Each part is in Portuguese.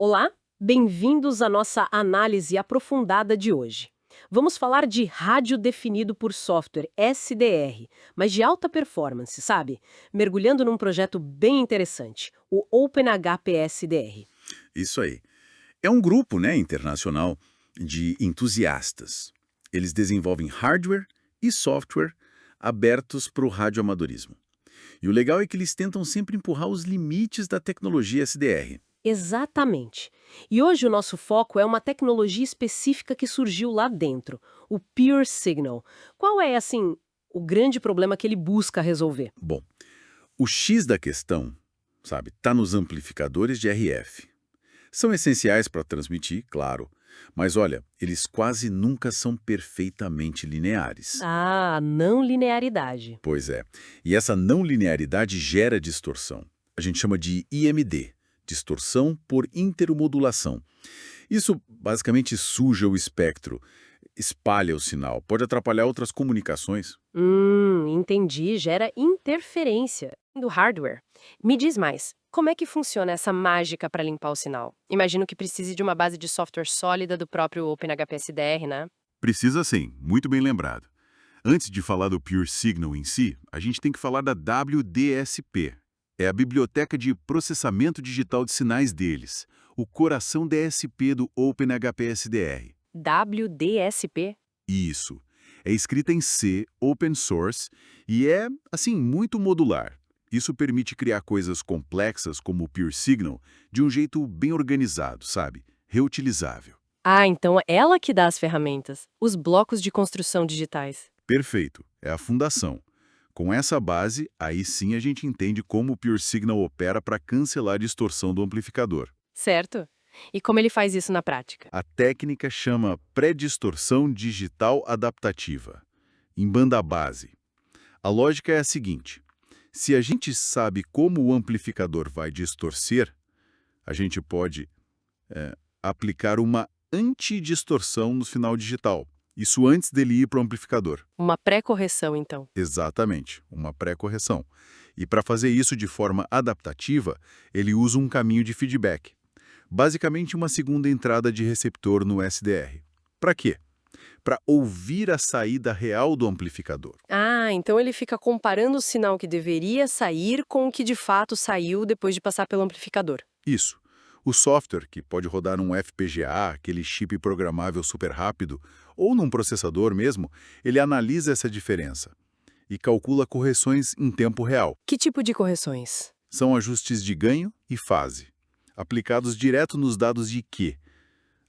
Olá, bem-vindos à nossa análise aprofundada de hoje. Vamos falar de rádio definido por software, SDR, mas de alta performance, sabe? Mergulhando num projeto bem interessante, o OpenHPSDR. Isso aí. É um grupo, internacional de entusiastas. Eles desenvolvem hardware e software abertos para o radioamadorismo. E o legal é que eles tentam sempre empurrar os limites da tecnologia SDR. Exatamente. E hoje o nosso foco é uma tecnologia específica que surgiu lá dentro, o Pure Signal. Qual é, assim, o grande problema que ele busca resolver? Bom, o X da questão, sabe, está nos amplificadores de RF. São essenciais para transmitir, claro, mas olha, eles quase nunca são perfeitamente lineares. Ah, não linearidade. Pois é. E essa não linearidade gera distorção. A gente chama de IMD, distorção por intermodulação. Isso basicamente suja o espectro, espalha o sinal, pode atrapalhar outras comunicações. Entendi. Gera interferência do hardware. Me diz mais, como é que funciona essa mágica para limpar o sinal? Imagino que precise de uma base de software sólida do próprio OpenHPSDR, né? Precisa sim, muito bem lembrado. Antes de falar do Pure Signal em si, a gente tem que falar da WDSP. É a biblioteca de processamento digital de sinais deles, o coração DSP do OpenHPSDR. WDSP? Isso. É escrita em C, open source, e é, assim, muito modular. Isso permite criar coisas complexas como o Pure Signal de um jeito bem organizado, sabe? Reutilizável. Ah, então é ela que dá as ferramentas, os blocos de construção digitais. Perfeito, é a fundação. Com essa base, aí sim a gente entende como o Pure Signal opera para cancelar a distorção do amplificador. Certo? E como ele faz isso na prática? A técnica chama pré-distorção digital adaptativa, em banda base. A lógica é a seguinte: se a gente sabe como o amplificador vai distorcer, a gente pode aplicar uma antidistorção no sinal digital. Isso antes dele ir para o amplificador. Uma pré-correção, então. Exatamente, uma pré-correção. E para fazer isso de forma adaptativa, ele usa um caminho de feedback. Basicamente uma segunda entrada de receptor no SDR. Para quê? Para ouvir a saída real do amplificador. Ah, então ele fica comparando o sinal que deveria sair com o que de fato saiu depois de passar pelo amplificador. Isso. O software, que pode rodar num FPGA, aquele chip programável super rápido, ou num processador mesmo, ele analisa essa diferença e calcula correções em tempo real. Que tipo de correções? São ajustes de ganho e fase, aplicados direto nos dados de Q,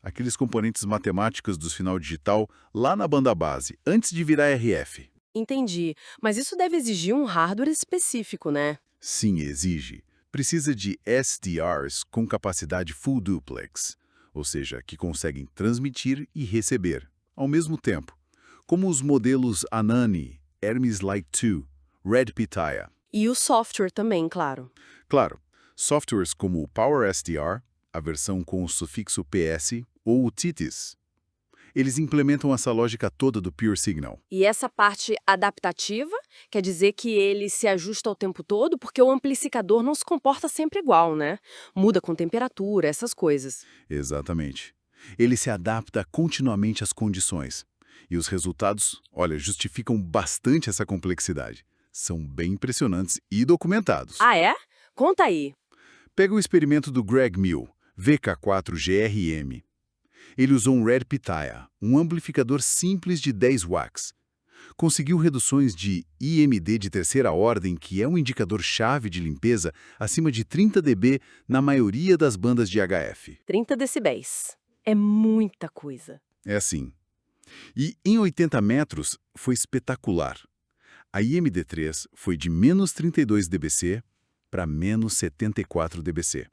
aqueles componentes matemáticos do sinal digital lá na banda base, antes de virar RF. Entendi. Mas isso deve exigir um hardware específico, né? Sim, exige. Precisa de SDRs com capacidade full duplex, ou seja, que conseguem transmitir e receber, ao mesmo tempo, como os modelos Anani, Hermes Lite 2, Red Pitaya. E o software também, claro. Claro, softwares como o PowerSDR, a versão com o sufixo PS, ou o TITIS. Eles implementam essa lógica toda do Pure Signal. E essa parte adaptativa quer dizer que ele se ajusta o tempo todo, porque o amplificador não se comporta sempre igual, né? Muda com temperatura, essas coisas. Exatamente. Ele se adapta continuamente às condições. E os resultados, olha, justificam bastante essa complexidade. São bem impressionantes e documentados. Ah, é? Conta aí. Pega o experimento do Greg Mill, VK4GRM. Ele usou um Red Pitaya, um amplificador simples de 10 watts. Conseguiu reduções de IMD de terceira ordem, que é um indicador-chave de limpeza, acima de 30 dB na maioria das bandas de HF. 30 decibéis. É muita coisa. É assim. E em 80 metros foi espetacular. A IMD3 foi de menos 32 dBc para menos 74 dBc.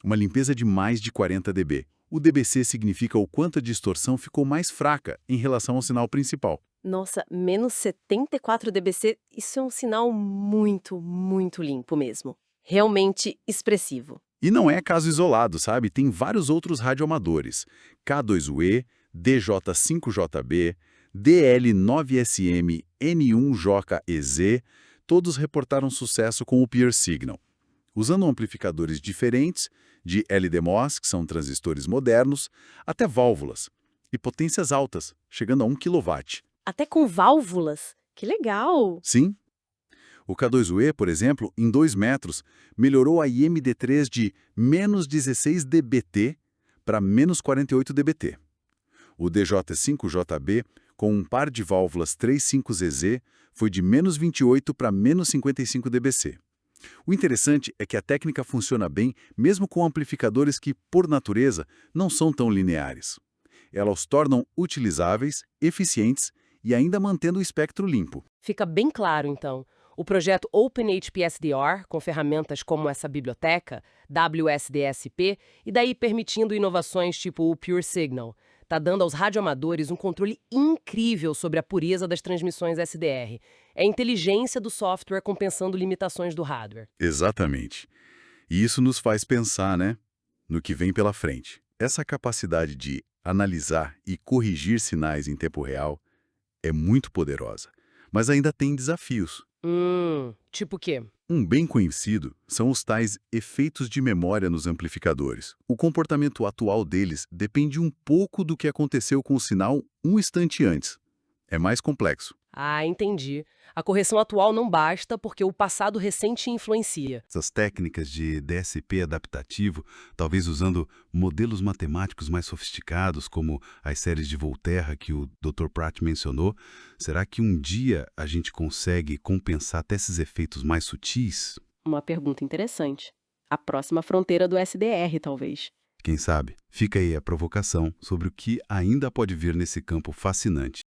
Uma limpeza de mais de 40 dB. O dBc significa o quanto a distorção ficou mais fraca em relação ao sinal principal. Nossa, menos 74 dBc, isso é um sinal muito, muito limpo mesmo. Realmente expressivo. E não é caso isolado, sabe? Tem vários outros radioamadores. K2UE, DJ5JB, DL9SM, N1JEZ, todos reportaram sucesso com o Pure Signal. Usando amplificadores diferentes, de LDMOS, que são transistores modernos, até válvulas, e potências altas, chegando a 1 kW. Até com válvulas? Que legal! Sim. O K2UE, por exemplo, em 2 metros, melhorou a IMD3 de menos 16 dBT para menos 48 dBT. O DJ5JB, com um par de válvulas 35ZZ, foi de menos 28 para menos 55 dBc. O interessante é que a técnica funciona bem mesmo com amplificadores que, por natureza, não são tão lineares. Ela os tornam utilizáveis, eficientes e ainda mantendo o espectro limpo. Fica bem claro, então. O projeto OpenHPSDR, com ferramentas como essa biblioteca, WSDSP, e daí permitindo inovações tipo o Pure Signal, está dando aos radioamadores um controle incrível sobre a pureza das transmissões SDR. É a inteligência do software compensando limitações do hardware. Exatamente. E isso nos faz pensar, né, no que vem pela frente. Essa capacidade de analisar e corrigir sinais em tempo real é muito poderosa, mas ainda tem desafios. Tipo o quê? Um bem conhecido são os tais efeitos de memória nos amplificadores. O comportamento atual deles depende um pouco do que aconteceu com o sinal um instante antes. É mais complexo. Ah, entendi. A correção atual não basta porque o passado recente influencia. Essas técnicas de DSP adaptativo, talvez usando modelos matemáticos mais sofisticados, como as séries de Volterra que o Dr. Pratt mencionou, será que um dia a gente consegue compensar até esses efeitos mais sutis? Uma pergunta interessante. A próxima fronteira do SDR, talvez. Quem sabe? Fica aí a provocação sobre o que ainda pode vir nesse campo fascinante.